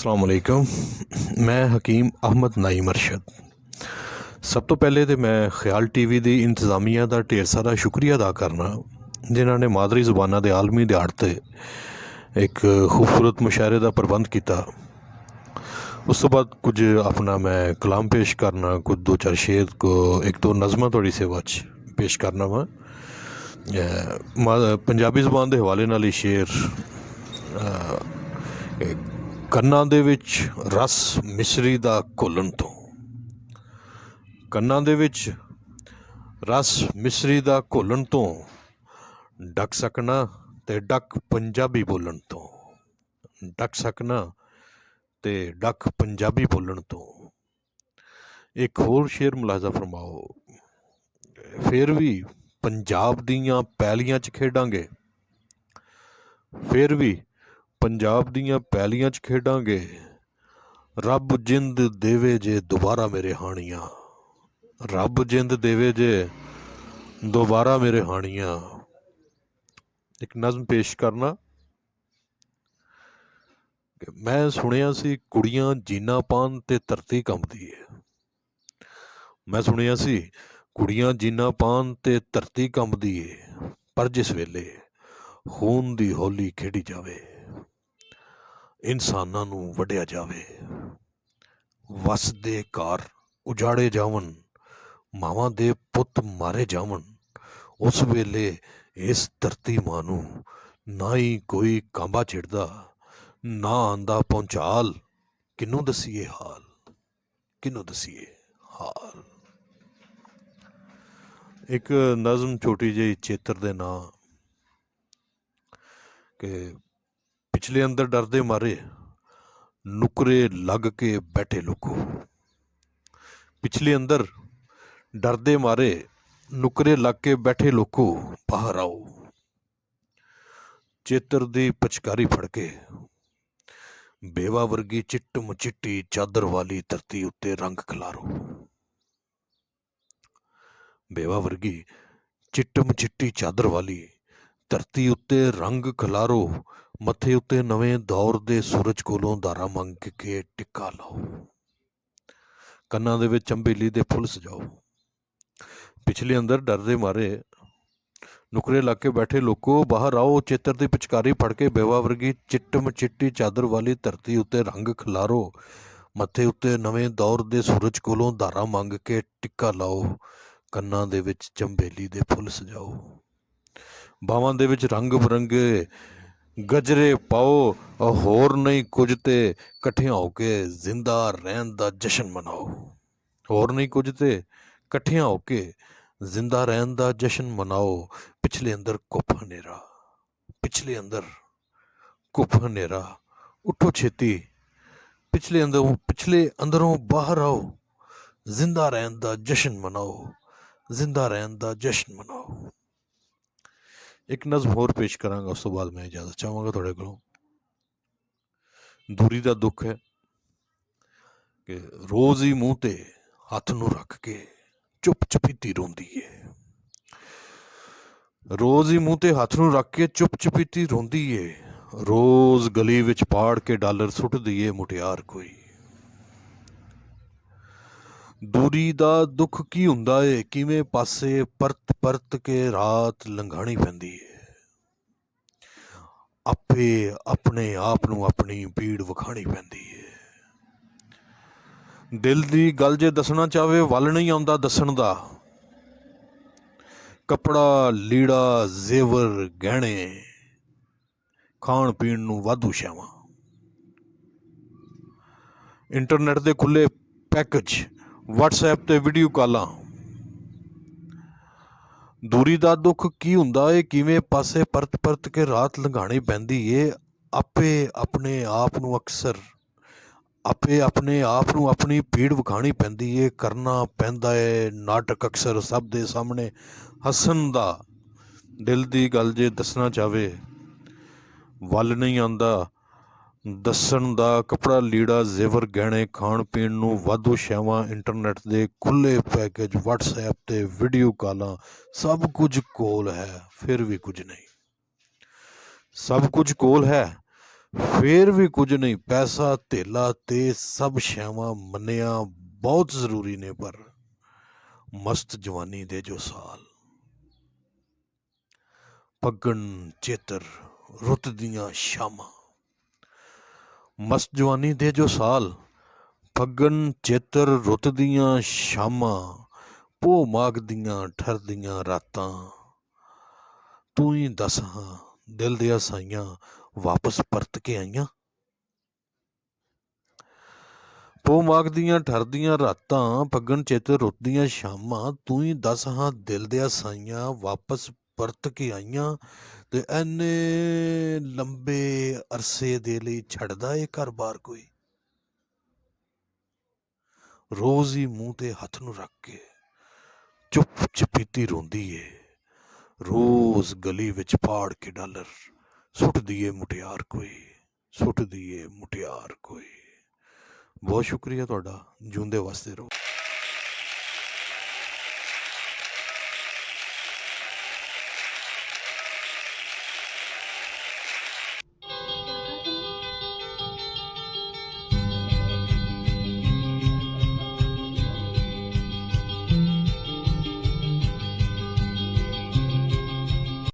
अस्सलाम वालेकुम। मैं हकीम अहमद नाईम अरशद। सब तो पहले तो मैं ख्याल टीवी की इंतज़ामिया का ढेर सारा शुक्रिया अदा करना जिन्होंने मादरी ज़ुबाना के आलमी दिहाड़ ते एक खूबसूरत मुशायरे का प्रबंध किया। उस तो बाद कुछ अपना मैं कलाम पेश करना, कुछ दो चार शेर को एक दो नज़मां थोड़ी सेवा च पेश करना वा। पंजाबी ज़ुबान के हवाले नाल ही शेर ਕੰਨਾਂ ਦੇ ਵਿੱਚ ਰਸ ਮਿਸਰੀ ਦਾ ਘੋਲਣ ਤੋਂ। ਕੰਨਾਂ ਦੇ ਵਿੱਚ ਰਸ ਮਿਸਰੀ ਦਾ ਘੋਲਣ ਤੋਂ ਡੱਕ ਸਕਣਾ ਤੇ ਡੱਕ ਪੰਜਾਬੀ ਬੋਲਣ ਤੋਂ। ਡੱਕ ਸਕਣਾ ਤੇ ਡੱਕ ਪੰਜਾਬੀ ਬੋਲਣ ਤੋਂ। ਇੱਕ ਹੋਰ ਸ਼ੇਰ ਮੁਲਾਜ਼ਾ ਫਰਮਾਓ। ਫਿਰ ਵੀ ਪੰਜਾਬ ਦੀਆਂ ਪੈਲੀਆਂ 'ਚ ਖੇਡਾਂਗੇ, ਫਿਰ ਵੀ ਪੰਜਾਬ ਦੀਆਂ ਪੈਲੀਆਂ 'ਚ ਖੇਡਾਂਗੇ। ਰੱਬ ਜਿੰਦ ਦੇਵੇ ਜੇ ਦੁਬਾਰਾ ਮੇਰੇ ਹਾਣੀਆਂ, ਰੱਬ ਜਿੰਦ ਦੇਵੇ ਜੇ ਦੁਬਾਰਾ ਮੇਰੇ ਹਾਣੀਆਂ। ਇੱਕ ਨਜ਼ਮ ਪੇਸ਼ ਕਰਨਾ ਕਿ ਮੈਂ ਸੁਣਿਆ ਸੀ ਕੁੜੀਆਂ ਜੀਨਾ ਪਾਉਣ ਤੇ ਧਰਤੀ ਕੰਬਦੀ ਏ। ਮੈਂ ਸੁਣਿਆ ਸੀ ਕੁੜੀਆਂ ਜੀਨਾ ਪਾਉਣ ਤੇ ਧਰਤੀ ਕੰਬਦੀ ਏ, ਪਰ ਜਿਸ ਵੇਲੇ ਖੂਨ ਦੀ ਹੋਲੀ ਖੇਡੀ ਜਾਵੇ, ਇਨਸਾਨਾਂ ਨੂੰ ਵੱਢਿਆ ਜਾਵੇ, ਵਸਦੇ ਘਰ ਉਜਾੜੇ ਜਾਵਣ, ਮਾਵਾਂ ਦੇ ਪੁੱਤ ਮਾਰੇ ਜਾਵਣ, ਉਸ ਵੇਲੇ ਇਸ ਧਰਤੀ ਮਾਂ ਨੂੰ ਨਾ ਹੀ ਕੋਈ ਕਾਂਬਾ ਛਿੜਦਾ, ਨਾ ਆਂਦਾ ਪਹੁੰਚਾਲ। ਕਿਹਨੂੰ ਦਸੀਏ ਹਾਲ, ਕਿਹਨੂੰ ਦਸੀਏ ਹਾਲ। ਇੱਕ ਨਜ਼ਮ ਛੋਟੀ ਜਿਹੀ ਚੇਤਰ ਦੇ ਨਾਂ ਕਿ ਪਿਛਲੇ ਅੰਦਰ ਡਰਦੇ ਮਾਰੇ ਨੁਕਰੇ ਲੱਗ ਕੇ ਬੈਠੇ ਲੋਕੋ। ਪਿਛਲੇ ਅੰਦਰ ਡਰਦੇ ਮਾਰੇ ਨੁਕਰੇ ਲੱਗ ਕੇ ਬੈਠੇ ਲੋਕੋ, ਬਾਹਰ ਆਓ। ਚੇਤਰ ਦੀ ਪਚਕਾਰੀ ਫੜ ਕੇ ਬੇਵਾ ਵਰਗੀ ਚਿੱਟਮ ਚਿੱਟੀ ਚਾਦਰ ਵਾਲੀ ਧਰਤੀ ਉੱਤੇ ਰੰਗ ਖਿਲਾਰੋ। ਬੇਵਾ ਵਰਗੀ ਚਿੱਟਮ ਚਿੱਟੀ ਚਾਦਰ ਵਾਲੀ ਧਰਤੀ ਉੱਤੇ ਰੰਗ ਖਿਲਾਰੋ। ਮੱਥੇ ਉੱਤੇ ਨਵੇਂ ਦੌਰ ਦੇ ਸੂਰਜ ਕੋਲੋਂ ਧਾਰਾ ਮੰਗ ਕੇ ਟਿੱਕਾ ਲਾਓ। ਕੰਨਾਂ ਦੇ ਵਿੱਚ ਚੰਬੇਲੀ ਦੇ ਫੁੱਲ ਸਜਾਓ। ਪਿਛਲੇ ਅੰਦਰ ਡਰਦੇ ਮਾਰੇ ਨੁਕਰੇ ਲਾ ਕੇ ਬੈਠੇ ਲੋਕੋ, ਬਾਹਰ ਆਓ। ਚੇਤਰ ਦੀ ਪਿਚਕਾਰੀ ਫੜ ਕੇ ਬੇਵਾ ਵਰਗੀ ਚਿੱਟਮ ਚਿੱਟੀ ਚਾਦਰ ਵਾਲੀ ਧਰਤੀ ਉੱਤੇ ਰੰਗ ਖਿਲਾਰੋ। ਮੱਥੇ ਉੱਤੇ ਨਵੇਂ ਦੌਰ ਦੇ ਸੂਰਜ ਕੋਲੋਂ ਧਾਰਾ ਮੰਗ ਕੇ ਟਿੱਕਾ ਲਾਓ। ਕੰਨਾਂ ਦੇ ਵਿੱਚ ਚੰਬੇਲੀ ਦੇ ਫੁੱਲ ਸਜਾਓ। ਬਾਹਾਂ ਦੇ ਵਿੱਚ ਰੰਗ ਬਰੰਗੇ ਗਜਰੇ ਪਾਓ। ਹੋਰ ਨਹੀਂ ਕੁਝ ਤੇ ਇਕੱਠਿਆਂ ਹੋ ਕੇ ਜ਼ਿੰਦਾ ਰਹਿਣ ਦਾ ਜਸ਼ਨ ਮਨਾਓ। ਹੋਰ ਨਹੀਂ ਕੁਝ ਤੇ ਇਕੱਠਿਆਂ ਹੋ ਕੇ ਜ਼ਿੰਦਾ ਰਹਿਣ ਦਾ ਜਸ਼ਨ ਮਨਾਓ। ਪਿਛਲੇ ਅੰਦਰ ਘੁੱਪ ਹਨੇਰਾ, ਪਿਛਲੇ ਅੰਦਰ ਘੁੱਪ ਹਨੇਰਾ, ਉੱਠੋ ਛੇਤੀ। ਪਿਛਲੇ ਅੰਦਰੋਂ ਬਾਹਰ ਆਓ। ਜ਼ਿੰਦਾ ਰਹਿਣ ਦਾ ਜਸ਼ਨ ਮਨਾਓ, ਜ਼ਿੰਦਾ ਰਹਿਣ ਦਾ ਜਸ਼ਨ ਮਨਾਓ। ਇੱਕ ਨਜ਼ਮ ਹੋਰ ਪੇਸ਼ ਕਰਾਂਗਾ, ਉਸ ਤੋਂ ਬਾਅਦ ਮੈਂ ਇਜਾਜ਼ਤ ਚਾਹਾਂਗਾ ਤੁਹਾਡੇ ਕੋਲੋਂ। ਦੂਰੀ ਦਾ ਦੁੱਖ ਹੈ ਕਿ ਰੋਜ਼ ਹੀ ਮੂੰਹ ਤੇ ਹੱਥ ਨੂੰ ਰੱਖ ਕੇ ਚੁੱਪ ਚਪੀਤੀ ਰੋਂਦੀ ਏ। ਰੋਜ਼ ਹੀ ਮੂੰਹ ਤੇ ਹੱਥ ਨੂੰ ਰੱਖ ਕੇ ਚੁੱਪ ਚਪੀਤੀ ਰੋਂਦੀ ਏ। ਰੋਜ਼ ਗਲੀ ਵਿੱਚ ਪਾੜ ਕੇ ਡਾਲਰ ਸੁੱਟਦੀ ਏ ਮੁਟਿਆਰ ਕੋਈ। ਦੂਰੀ ਦਾ ਦੁੱਖ ਕੀ ਹੁੰਦਾ ਏ, ਕਿਵੇਂ ਪਾਸੇ ਪਰਤ ਪਰਤ ਕੇ ਰਾਤ ਲੰਘਾਣੀ ਪੈਂਦੀ ਏ। ਆਪੇ ਆਪਣੇ ਆਪ ਨੂੰ ਆਪਣੀ ਪੀੜ ਵਿਖਾਣੀ ਪੈਂਦੀ ਏ। ਦਿਲ ਦੀ ਗੱਲ ਜੇ ਦੱਸਣਾ ਚਾਹਵੇ, ਵੱਲ ਨਹੀਂ ਆਉਂਦਾ ਦੱਸਣ ਦਾ। ਕੱਪੜਾ ਲੀੜਾ ਜ਼ੇਵਰ ਗਹਿਣੇ, ਖਾਣ ਪੀਣ ਨੂੰ ਵਾਧੂ ਸ਼ੈਵਾਂ, ਇੰਟਰਨੈਟ ਦੇ ਖੁੱਲੇ ਪੈਕੇਜ, WhatsApp ਤੇ ਵੀਡੀਓ ਕਾਲਾਂ। ਦੂਰੀ ਦਾ ਦੁੱਖ ਕੀ ਹੁੰਦਾ ਏ, ਕਿਵੇਂ ਪਾਸੇ ਪਰਤ ਪਰਤ ਕੇ ਰਾਤ ਲੰਘਾਣੀ ਪੈਂਦੀ ਏ। ਆਪੇ ਆਪਣੇ ਆਪ ਨੂੰ ਆਪਣੀ ਪੀੜ ਵਿਖਾਣੀ ਪੈਂਦੀ ਏ। ਕਰਨਾ ਪੈਂਦਾ ਏ ਨਾਟਕ ਅਕਸਰ ਸਭ ਦੇ ਸਾਹਮਣੇ ਹੱਸਣ ਦਾ। ਦਿਲ ਦੀ ਗੱਲ ਜੇ ਦੱਸਣਾ ਚਾਹਵੇ, ਵੱਲ ਨਹੀਂ ਆਉਂਦਾ ਦੱਸਣ ਦਾ। ਕੱਪੜਾ ਲੀੜਾ ਜ਼ੇਵਰ ਗਹਿਣੇ, ਖਾਣ ਪੀਣ ਨੂੰ ਵਾਧੂ ਸ਼ੈਵਾਂ, ਇੰਟਰਨੈਟ ਦੇ ਖੁੱਲ੍ਹੇ ਪੈਕੇਜ, WhatsApp ਤੇ ਵੀਡੀਓ ਕਾਲਾਂ। ਸਭ ਕੁਝ ਕੋਲ ਹੈ, ਫਿਰ ਵੀ ਕੁਝ ਨਹੀਂ। ਸਭ ਕੁਝ ਕੋਲ ਹੈ, ਫੇਰ ਵੀ ਕੁਝ ਨਹੀਂ, ਪੈਸਾ ਧੇਲਾ ਤੇ ਸਭ ਸ਼ੈਵਾਂ ਮੰਨਿਆ ਬਹੁਤ ਜ਼ਰੂਰੀ ਨੇ, ਪਰ ਮਸਤ ਜਵਾਨੀ ਦੇ ਜੋ ਸਾਲ, ਫੱਗਣ ਚੇਤਰ ਰੁੱਤ ਦੀਆਂ ਸ਼ਾਮਾਂ, ਮਸਤ ਜਵਾਨੀ ਦੇ ਜੋ ਸਾਲ, ਫੱਗਣ ਚੇਤਰ ਰੁੱਤ ਦੀਆਂ ਸ਼ਾਮਾਂ, ਪੋਹ ਮਾਘ ਦੀਆਂ ਠਰਦੀਆਂ ਰਾਤਾਂ, ਤੂੰ ਹੀ ਦੱਸ ਹਾਂ ਦਿਲ ਦੀਆਂ ਸਾਈਆਂ ਵਾਪਸ ਪਰਤ ਕੇ ਆਈਆਂ। ਪੋਹ ਮਾਘ ਦੀਆਂ ਠਰਦੀਆਂ ਰਾਤਾਂ, ਫੱਗਣ ਚੇਤਰ ਰੁੱਤ ਦੀਆਂ ਸ਼ਾਮਾਂ, ਤੂੰ ਹੀ ਦੱਸ ਹਾਂ ਦਿਲ ਦੀਆਂ ਸਾਈਆਂ ਵਾਪਸ ਪਰਤ ਕੇ ਆਈਆਂ। ਤੇ ਐਨੇ ਲੰਬੇ ਅਰਸੇ ਦੇ ਲਈ ਛੱਡਦਾ ਏ ਘਰ-ਬਾਰ ਕੋਈ, ਰੋਜ਼ ਹੀ ਮੂੰਹ ਤੇ ਹੱਥ ਨੂੰ ਰੱਖ ਕੇ ਚੁੱਪ ਚਪੀਤੀ ਰੋਂਦੀ ਏ, ਰੋਜ਼ ਗਲੀ ਵਿੱਚ ਪਾੜ ਕੇ ਡਾਲਰ ਸੁੱਟਦੀ ਏ ਮੁਟਿਆਰ ਕੋਈ, ਸੁੱਟਦੀ ਏ ਮੁਟਿਆਰ ਕੋਈ। ਬਹੁਤ ਸ਼ੁਕਰੀਆ ਤੁਹਾਡਾ, ਜਿਉਂਦੇ ਵਸਦੇ ਰਹੋ।